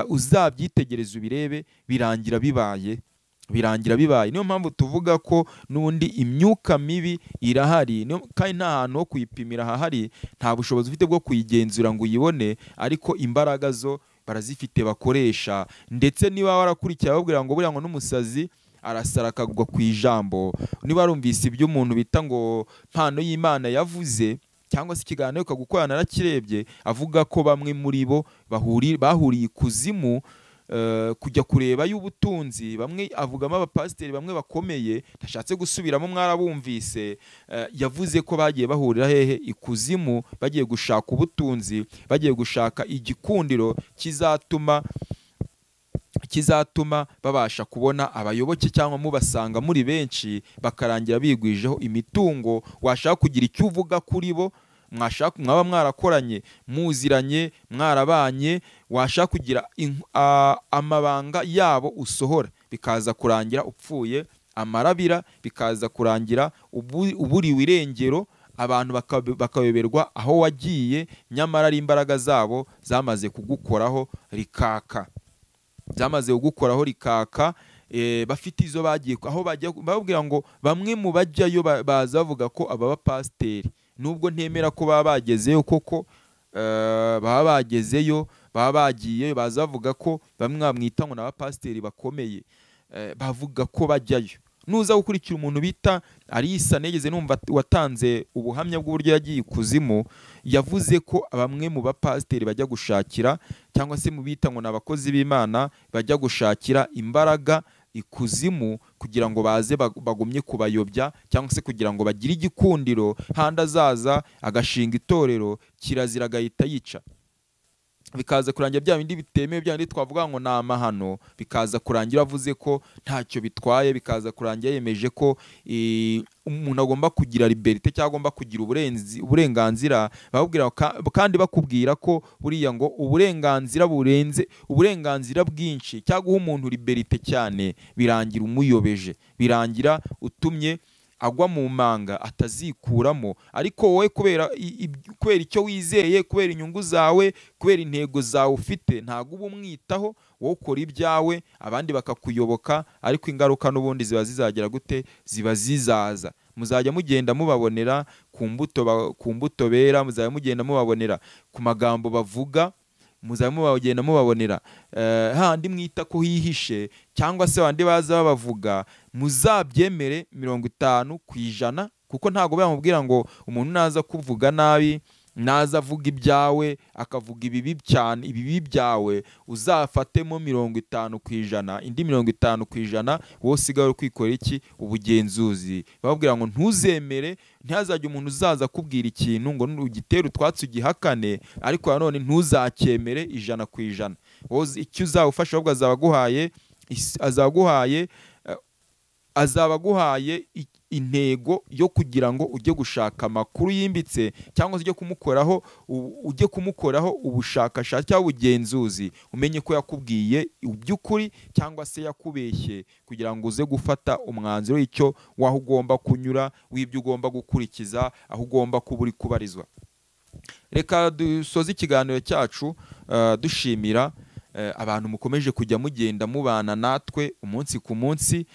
uzabyitegereza ubirebe, birangira bibaye. Niyo mpamvu tuvuga ko n'undi imyuka mibi irahari, kandi nta hantu ho kuyipimira hahari, nta bushobozi ufite bwo kuyigenzura ngo uyibone, ariko imbaraga zo barazifite bakoresha. Ndetse niba warakurikiye babwira ngo buriya ngo n'umusazi arasara akagwa ku ijambo, niba warumvise ibyo umuntu bita ngo mpano y'Imana yavuze, cyangwa se ikiganiro ukagukorana narakirebye, avuga ko bamwe muri bo bahuriye ikuzimu, kujya kureba y'ubutunzi. Bamwe avugamo abapasiteri bamwe bakomeye, ntashatse gusubiramo, mwarabumvise, yavuze ko bagiye bahurira hehe, ikuzimu, bagiye gushaka ubutunzi, bagiye gushaka igikundiro kizatuma babasha kubona abayoboke, cyangwa mubasanga muri benshi, bakarangira bigwijeho imitungo. Washaka kugira icyo uvuga kuri bo, mwaba mwarakoranye, muziranye, mwarabanye, washaka kugira amabanga yabo usohora, bikaza kurangira upfuye amarabira, bikaza kurangira uburiwe irengero, abantu bakayoberwa aho wagiye, nyamara ari imbaraga zabo zamaze kugukoraho rikaka, bafite izo bagiye aho bajya. Bababwira ngo bamwe mu bajyayo baza bavuga ko aba bapasiteri, nubwo ntemera ko baba bagezeyo koko, baba bagezeyo, baba bagiye, baza bavuga ko bamwe bamwita ngo n'abapasiteri bakomeye, bavuga ko bajyayo. Nuza gukurikira umuntu bita Alisa, negeze numva watanze ubuhamya bw'uburyo yagiye ikuzimu, yavuze ko bamwe mu bapasiteri bajya gushakira, cyangwa se mu bita ngo n'abakozi b'Imana, bajya gushakira imbaraga ikuzimu kugira ngo baze bagumye kubayobya, cyangwa se kugira ngo bagire igikundiro, handi azaza agashinga itorero, kirazira agahita yica, bikaza kurangira bya bindi bitemewe, bya bindi twavuga ngo ni amahano, bikaza kurangira avuze ko ntacyo bitwaye, bikaza kurangira yemeje ko umuntu agomba kugira liberite, cyangwa agomba kugira uburenganzira. Babubwira kandi bakubwira ko buriya ngo uburenganzira burenze uburenganzira bwinshi, cyangwa umuntu liberite cyane, birangira umuyobeje, birangira utumye agwa mu manga atazikuramo. Ariko wowe kubera icyo wizeye, kubera inyungu zawe, kubera intego zawe ufite, ntago uba umwitaho, wowe ukora ibyawe, abandi bakakuyoboka, ariko ingaruka n'ubundi ziba zizagera gute, ziba zizaza. muzajya mugenda mubabonera ku mbuto bera, muzajya mugenda mubabonera ku magambo bavuga, muzajya mugenda mubabonera handi mwita ko hihishe, cyangwa se bandi baza babavuga, muzabyemere 50%, kuko ntago bamubwira ngo umuntu naza kuvuga nabi, naza avuga ibyawe akavuga ibibi cyane, ibibi byawe uzafatemo 50%, indi 50% wowe usigaye kwikora iki? Ubugenzuzi. Bababwira ngo ntuzemere, ntihazajye umuntu uzaza kubwira ikintu ngo ugitere utwatsi ugihakane, ariko nanone ntuzacyemere 100%. wowe icyo uzawufasha ahubwo azabaguhaye intego yo kugira ngo ujye gushaka amakuru yimbitse, cyangwa se ujye kumukoraho ubushakashatsi cyangwa ubugenzuzi, umenye ko yakubwiye iby'ukuri cyangwa se yakubeshye, kugira ngo uze gufata umwanzuro w'icyo waho ugomba kunyura, w'ibyo ugomba gukurikiza, aho ugomba kuba uri kubarizwa. Reka dusoze ikiganiro cyacu dushimira abantu mukomeje kujya mugenda mubana natwe umunsi ku munsi.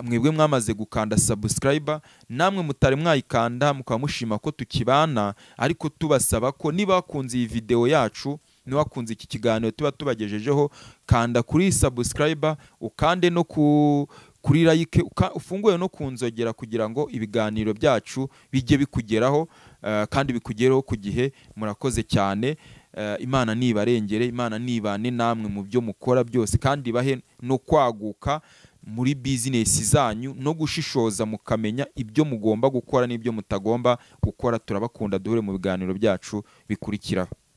Mwebwe mwamaze gukanda subscriber, namwe mutari mwayikanda mukaba mushima ko tukibana, ariko tubasaba ko niba wakunze iyi video yacu, niba wakunze iki kiganiro tuba tubagejejeho, kanda kuri subscriber, ukande no kuri like, ufunguye no kunzogera, kugira ngo ibiganiro byacu bijye bikugeraho kandi bikugereho ku gihe. Murakoze cyane. Imana nibarengere, Imana nibane namwe mu byo mukora byose, kandi bahe no kwaguka muri business zanyu, no gushishoza mukamenya ibyo mugomba gukora n'ibyo mutagomba gukora. Turabakunda, duhure mu biganiro byacu bikurikiraho.